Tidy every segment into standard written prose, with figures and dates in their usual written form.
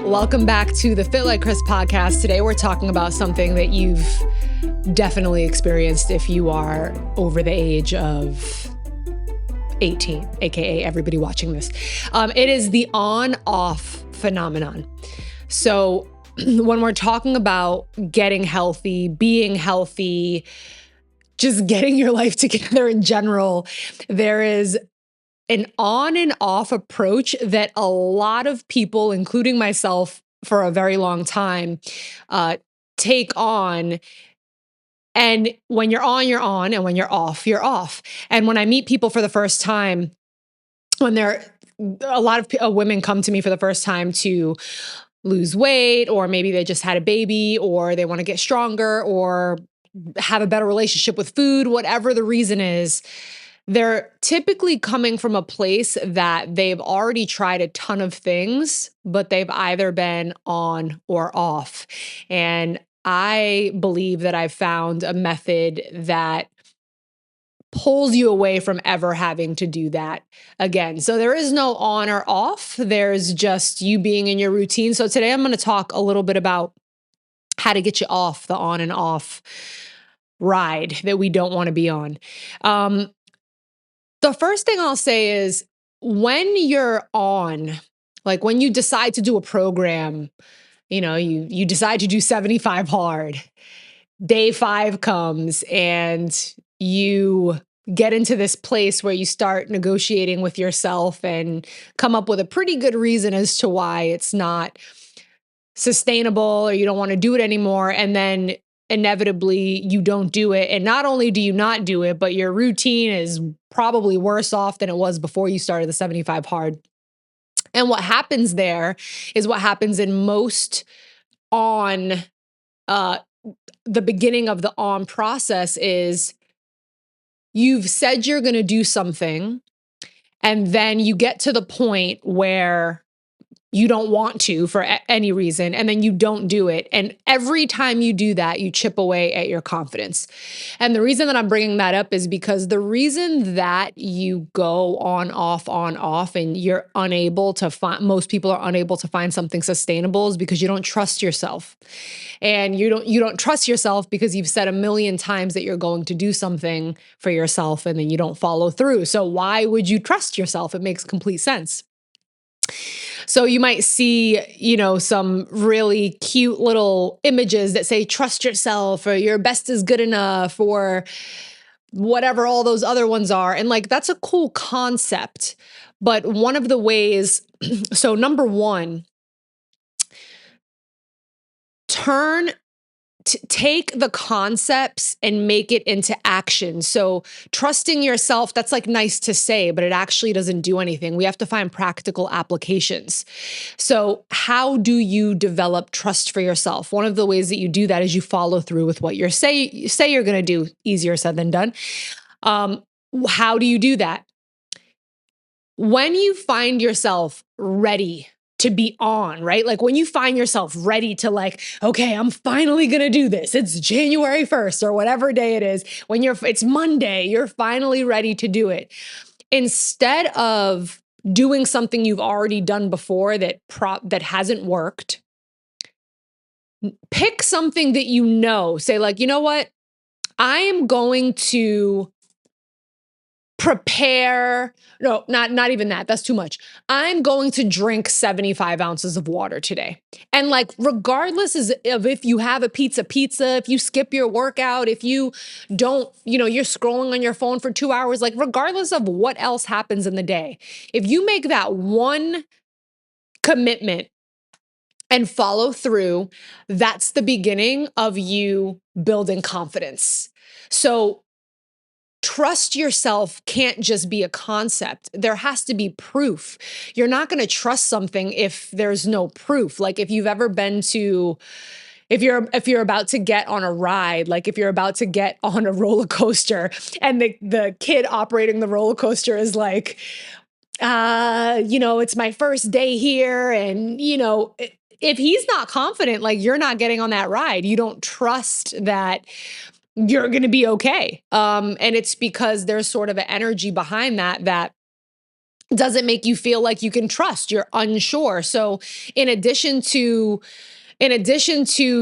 Welcome back to the Fit Like Krys podcast. Today we're talking about something that you've definitely experienced if you are over the age of 18, aka everybody watching this. It is the on-off phenomenon. So when we're talking about getting healthy, being healthy, just getting your life together in general, there is an on and off approach that a lot of people, including myself for a very long time, take on. And when you're on, you're on. And when you're off, you're off. And when I meet people for the first time, a lot of women come to me for the first time to lose weight, or maybe they just had a baby, or they want to get stronger, or have a better relationship with food, whatever the reason is, they're typically coming from a place that they've already tried a ton of things, but they've either been on or off. And I believe that I've found a method that pulls you away from ever having to do that again. So there is no on or off. There's just you being in your routine. So today I'm going to talk a little bit about how to get you off the on and off ride that we don't want to be on. The first thing I'll say is when you're on, like when you decide to do a program, you decide to do 75 hard, day 5 comes and you get into this place where you start negotiating with yourself and come up with a pretty good reason as to why it's not sustainable or you don't want to do it anymore. And then inevitably you don't do it. And not only do you not do it, but your routine is probably worse off than it was before you started the 75 hard. And what happens there is what happens in most on the beginning of the on process is you've said you're going to do something, and then you get to the point where you don't want to for any reason, and then you don't do it. And every time you do that, you chip away at your confidence. And the reason that I'm bringing that up is because the reason that you go on, off, and you're unable to find, most people are unable to find something sustainable is because you don't trust yourself. And you don't trust yourself because you've said a million times that you're going to do something for yourself and then you don't follow through. So why would you trust yourself? It makes complete sense. So you might see, some really cute little images that say, trust yourself, or your best is good enough, or whatever all those other ones are. And that's a cool concept. But one of the ways, so number one, take the concepts and make it into action. So trusting yourself, that's nice to say, but it actually doesn't do anything. We have to find practical applications. So how do you develop trust for yourself? One of the ways that you do that is you follow through with what you say you're going to do. Easier said than done. How do you do that? When you find yourself ready to be on, right? When you find yourself ready to okay, I'm finally going to do this. It's January 1st or whatever day it is. It's Monday, you're finally ready to do it. Instead of doing something you've already done before that hasn't worked, pick something that say you know what? I am going to prepare. No, not even that. That's too much. I'm going to drink 75 ounces of water today. And regardless of if you have a pizza, if you skip your workout, if you don't, you're scrolling on your phone for 2 hours, regardless of what else happens in the day, if you make that one commitment and follow through, that's the beginning of you building confidence. So trust yourself can't just be a concept. There has to be proof. You're not going to trust something if there's no proof. If you've ever been to, if you're about to get on a ride, if you're about to get on a roller coaster and the kid operating the roller coaster is it's my first day here. And, if he's not confident, you're not getting on that ride. You don't trust that you're going to be okay. And it's because there's sort of an energy behind that Does it make you feel like you can trust? You're unsure. So in addition to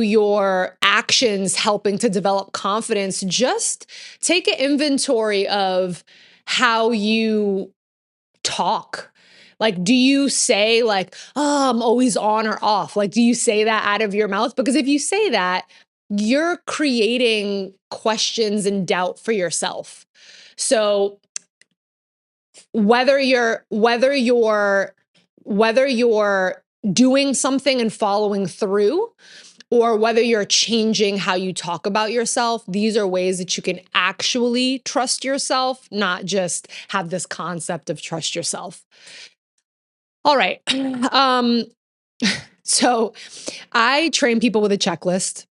your actions helping to develop confidence, just take an inventory of how you talk. Like, do you say like, oh, I'm always on or off? Like, do you say that out of your mouth? Because if you say that, you're creating questions and doubt for yourself. So whether you're doing something and following through, or whether you're changing how you talk about yourself, these are ways that you can actually trust yourself, not just have this concept of trust yourself. All right. Um, so I train people with a checklist,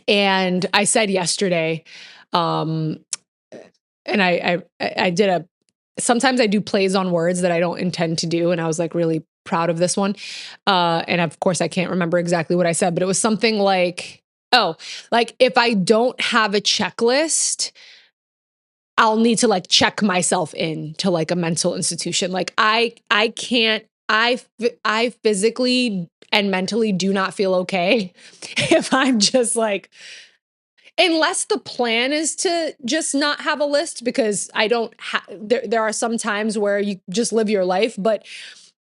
and I said yesterday, um, and I did a, sometimes I do plays on words that I don't intend to do. And I was like really proud of this one. And of course I can't remember exactly what I said, but it was something like, oh, like if I don't have a checklist, I'll need to like check myself in to like a mental institution. Like I can't, I physically and mentally do not feel okay if I'm just like, unless the plan is to just not have a list, because I don't have, there are some times where you just live your life, but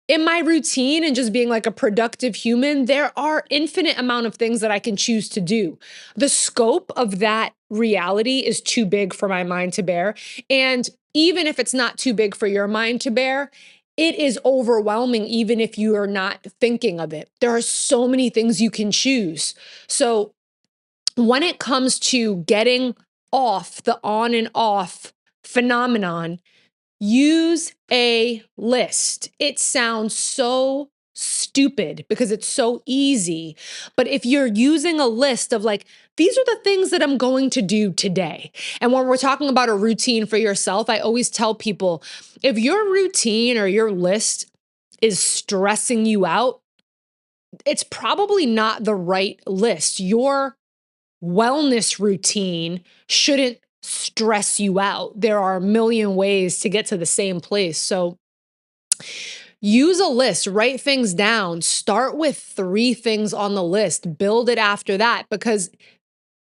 in my routine and just being like a productive human, there are infinite amount of things that I can choose to do. The scope of that reality is too big for my mind to bear. And even if it's not too big for your mind to bear, it is overwhelming even if you are not thinking of it. There are so many things you can choose. So when it comes to getting off the on and off phenomenon, use a list. It sounds so stupid because it's so easy. But if you're using a list of like, these are the things that I'm going to do today. And when we're talking about a routine for yourself, I always tell people, if your routine or your list is stressing you out, it's probably not the right list. Your wellness routine shouldn't stress you out. There are a million ways to get to the same place. So use a list, write things down, start with 3 things on the list, build it after that, because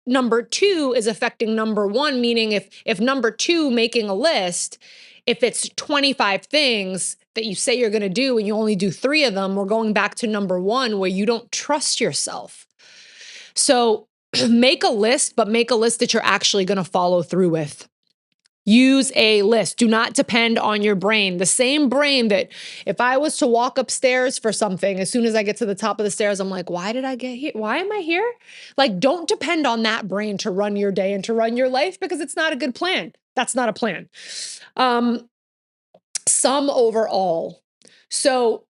number 2 is affecting number 1, meaning if number 2, making a list, if it's 25 things that you say you're going to do and you only do 3 of them, we're going back to number 1 where you don't trust yourself. So make a list, but make a list that you're actually going to follow through with. Use a list. Do not depend on your brain. The same brain that if I was to walk upstairs for something, as soon as I get to the top of the stairs, I'm like, why did I get here? Why am I here? Like, don't depend on that brain to run your day and to run your life, because it's not a good plan. That's not a plan. Sum over all. So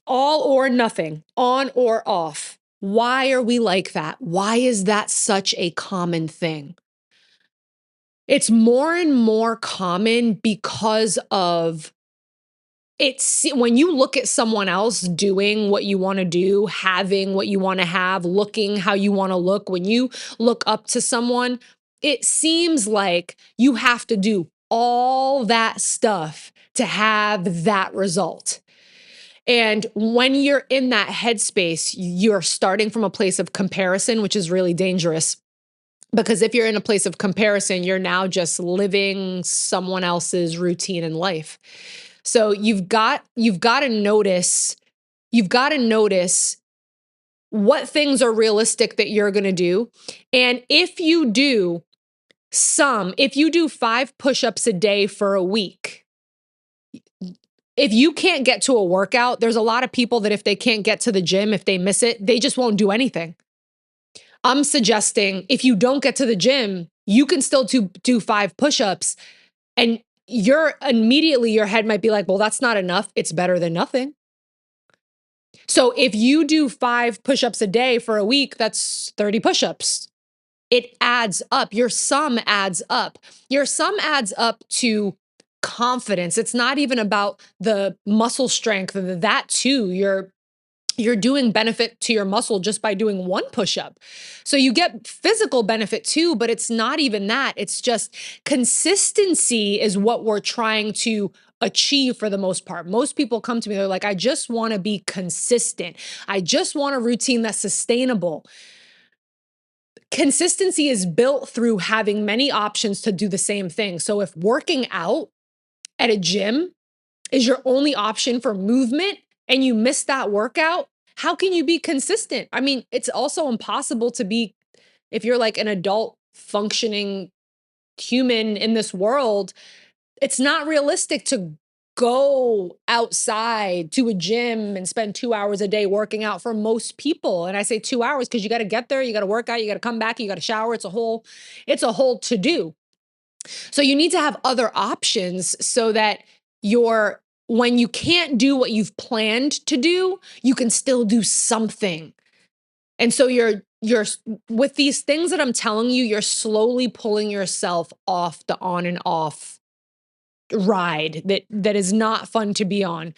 all or nothing, on or off. Why are we like that? Why is that such a common thing? It's more and more common because of it's when you look at someone else doing what you want to do, having what you want to have, looking how you want to look, when you look up to someone, it seems like you have to do all that stuff to have that result. And when you're in that headspace, you're starting from a place of comparison, which is really dangerous. Because if you're in a place of comparison, you're now just living someone else's routine in life. So you've got to notice what things are realistic that you're going to do. And if you do 5 push-ups a day for a week, if you can't get to a workout, there's a lot of people that if they can't get to the gym, if they miss it, they just won't do anything. I'm suggesting if you don't get to the gym, you can still do 5 push-ups, and your head might be like, well, that's not enough. It's better than nothing. So if you do 5 push-ups a day for a week, that's 30 push-ups. It adds up. Your sum adds up. Your sum adds up to confidence. It's not even about the muscle strength, that too. you're doing benefit to your muscle just by doing one push-up. So you get physical benefit too, but it's not even that. It's just consistency is what we're trying to achieve for the most part. Most people come to me, they're like, I just want to be consistent. I just want a routine that's sustainable. Consistency is built through having many options to do the same thing. So if working out at a gym is your only option for movement and you miss that workout, how can you be consistent? I mean, it's also impossible to be, if you're like an adult functioning human in this world, it's not realistic to go outside to a gym and spend 2 hours a day working out for most people. And I say 2 hours because you got to get there, you got to work out, you got to come back, you got to shower. It's a whole to do. So you need to have other options so that when you can't do what you've planned to do, you can still do something. And so you're with these things that I'm telling you, you're slowly pulling yourself off the on and off ride that is not fun to be on.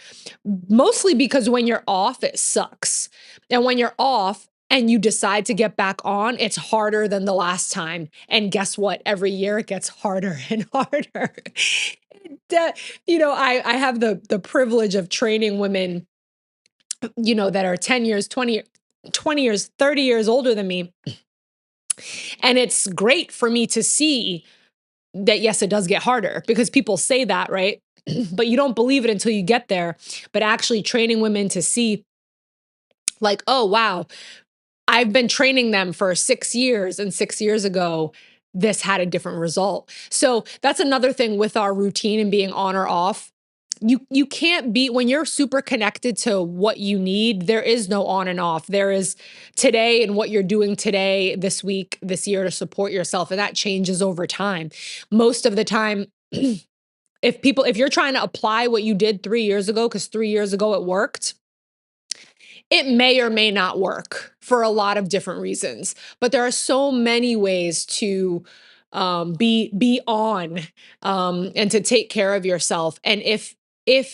Mostly because when you're off, it sucks. And when you're off and you decide to get back on, it's harder than the last time. And guess what? Every year it gets harder and harder. I have the privilege of training women, that are 10 years, 20 years, 30 years older than me. And it's great for me to see that, yes, it does get harder because people say that, right? But you don't believe it until you get there. But actually training women to see like, oh, wow, I've been training them for 6 years and 6 years ago, this had a different result. So that's another thing with our routine and being on or off. You can't be, when you're super connected to what you need, there is no on and off. There is today and what you're doing today, this week, this year to support yourself. And that changes over time. Most of the time, if you're trying to apply what you did 3 years ago, because 3 years ago it worked, it may or may not work for a lot of different reasons. But there are so many ways to be on and to take care of yourself. And if it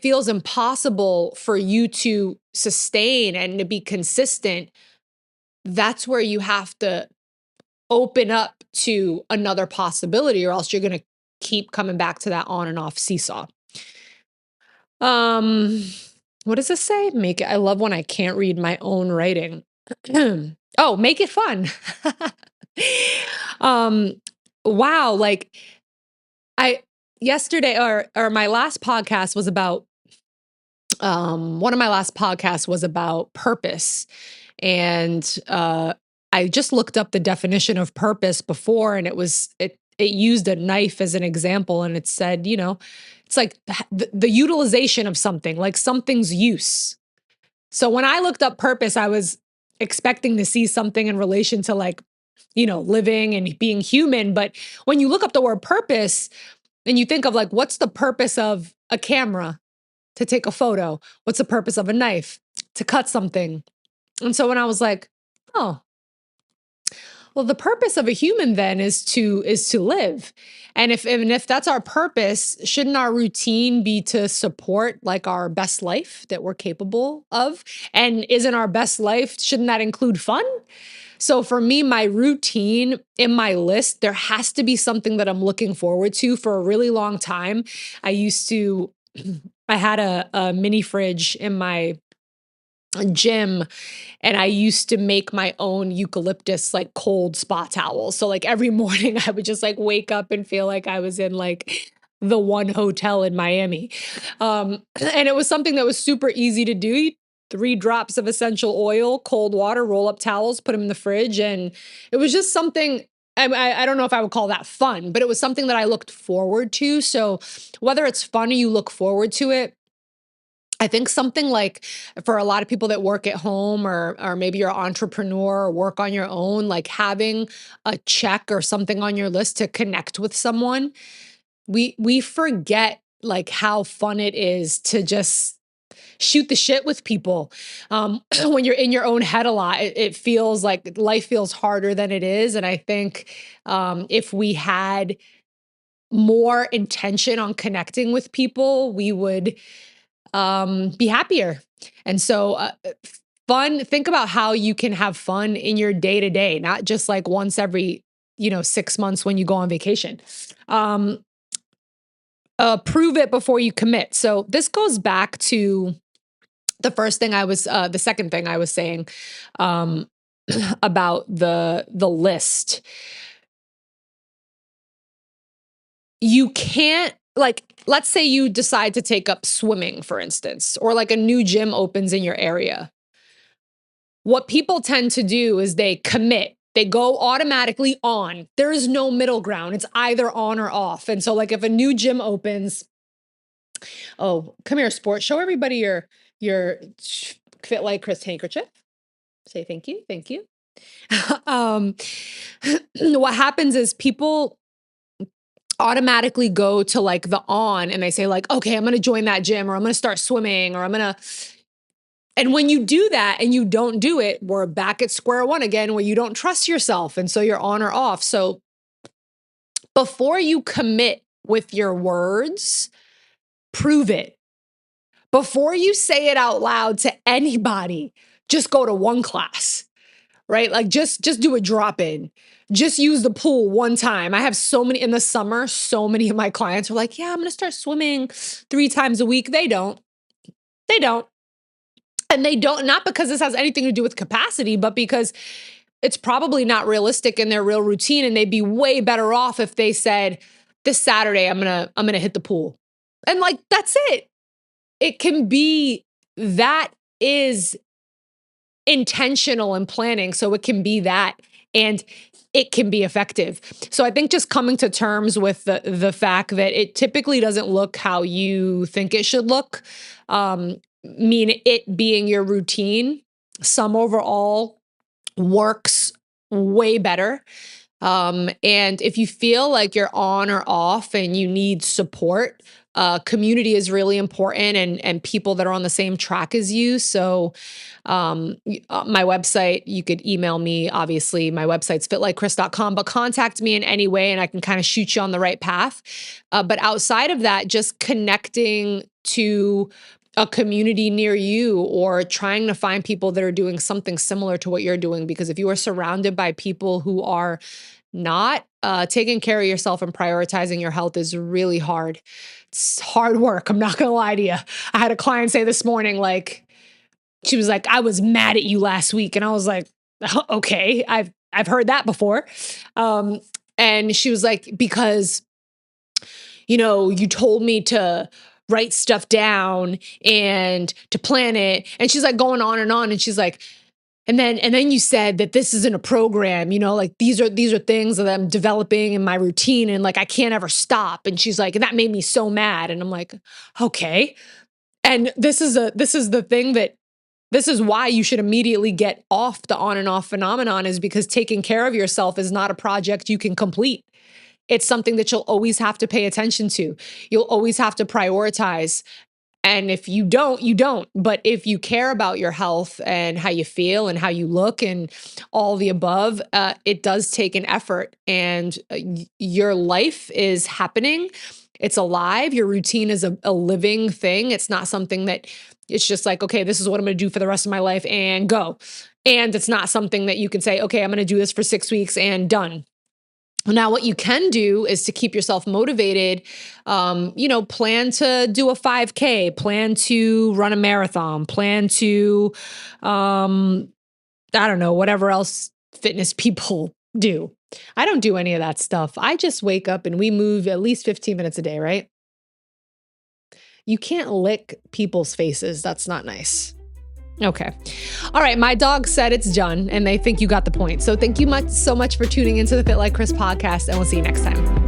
feels impossible for you to sustain and to be consistent, that's where you have to open up to another possibility, or else you're going to keep coming back to that on and off seesaw. What does this say? Make it. I love when I can't read my own writing. Oh, make it fun. Wow. Like yesterday or my last podcast was about, one of my last podcasts was about purpose. And, I just looked up the definition of purpose before, and it used a knife as an example. And it said, it's like the utilization of something, like something's use. So when I looked up purpose, I was expecting to see something in relation to like, living and being human. But when you look up the word purpose and you think of like, what's the purpose of a camera? To take a photo. What's the purpose of a knife? To cut something. And so when I was like, oh, well, the purpose of a human then is to live. And if that's our purpose, shouldn't our routine be to support like our best life that we're capable of? And isn't our best life, shouldn't that include fun? So for me, my routine in my list, there has to be something that I'm looking forward to for a really long time. I had a mini fridge in my gym, and I used to make my own eucalyptus like cold spa towels. So like every morning I would just like wake up and feel like I was in like the one hotel in Miami. And it was something that was super easy to do. 3 drops of essential oil, cold water, roll up towels, put them in the fridge. And it was just something, I don't know if I would call that fun, but it was something that I looked forward to. So whether it's fun or you look forward to it, I think something like for a lot of people that work at home or maybe you're an entrepreneur or work on your own, like having a check or something on your list to connect with someone, we forget like how fun it is to just shoot the shit with people. When you're in your own head a lot, it feels like life feels harder than it is. And I think if we had more intention on connecting with people, we would be happier. And so think about how you can have fun in your day to day, not just like once every, 6 months when you go on vacation. Prove it before you commit. So this goes back to the second thing I was saying, about the list. You can't, like, let's say you decide to take up swimming, for instance, or like a new gym opens in your area. What people tend to do is they commit. They go automatically on. There is no middle ground. It's either on or off. And so like if a new gym opens, oh, come here, sport. Show everybody your Fit Like Krys handkerchief. Say thank you. Thank you. What happens is people automatically go to like the on and they say like, okay, I'm going to join that gym, or I'm going to start swimming, or and when you do that and you don't do it, we're back at square one again, where you don't trust yourself. And so you're on or off. So before you commit with your words, prove it. Before you say it out loud to anybody, just go to one class, right? Like just do a drop in. Just use the pool one time. I have so many in the summer, so many of my clients are like, yeah, I'm going to start swimming 3 times a week. They don't. And they don't, not because this has anything to do with capacity, but because it's probably not realistic in their real routine. And they'd be way better off if they said, this Saturday, I'm going to hit the pool. And like, that's it. It can be, that is intentional and planning. So it can be that, and it can be effective. So I think just coming to terms with the fact that it typically doesn't look how you think it should look, mean it being your routine, sum overall works way better. And if you feel like you're on or off and you need support, community is really important, and people that are on the same track as you. So my website, you could email me. Obviously, my website's fitlikekris.com, but contact me in any way and I can kind of shoot you on the right path. But outside of that, just connecting to a community near you, or trying to find people that are doing something similar to what you're doing. Because if you are surrounded by people who are not taking care of yourself and prioritizing your health, is really hard. It's hard work. I'm not going to lie to you. I had a client say this morning, like, she was like, I was mad at you last week. And I was like, okay, I've heard that before. And she was like, because, you told me to write stuff down and to plan it. And she's like going on. And she's like, and then you said that this isn't a program, like these are things that I'm developing in my routine, and like, I can't ever stop. And she's like, and that made me so mad. And I'm like, okay. And this is the thing that, this is why you should immediately get off the on and off phenomenon, is because taking care of yourself is not a project you can complete. It's something that you'll always have to pay attention to. You'll always have to prioritize. And if you don't, you don't. But if you care about your health and how you feel and how you look and all the above, it does take an effort, and your life is happening. It's alive. Your routine is a living thing. It's not something that it's just like, okay, this is what I'm going to do for the rest of my life and go. And it's not something that you can say, okay, I'm going to do this for 6 weeks and done. Now, what you can do is to keep yourself motivated, plan to do a 5K, plan to run a marathon, plan to, I don't know, whatever else fitness people do. I don't do any of that stuff. I just wake up and we move at least 15 minutes a day, right? You can't lick people's faces. That's not nice. Okay. All right. My dog said it's done, and they think you got the point. So thank you so much for tuning into the Fit Like Krys podcast, and we'll see you next time.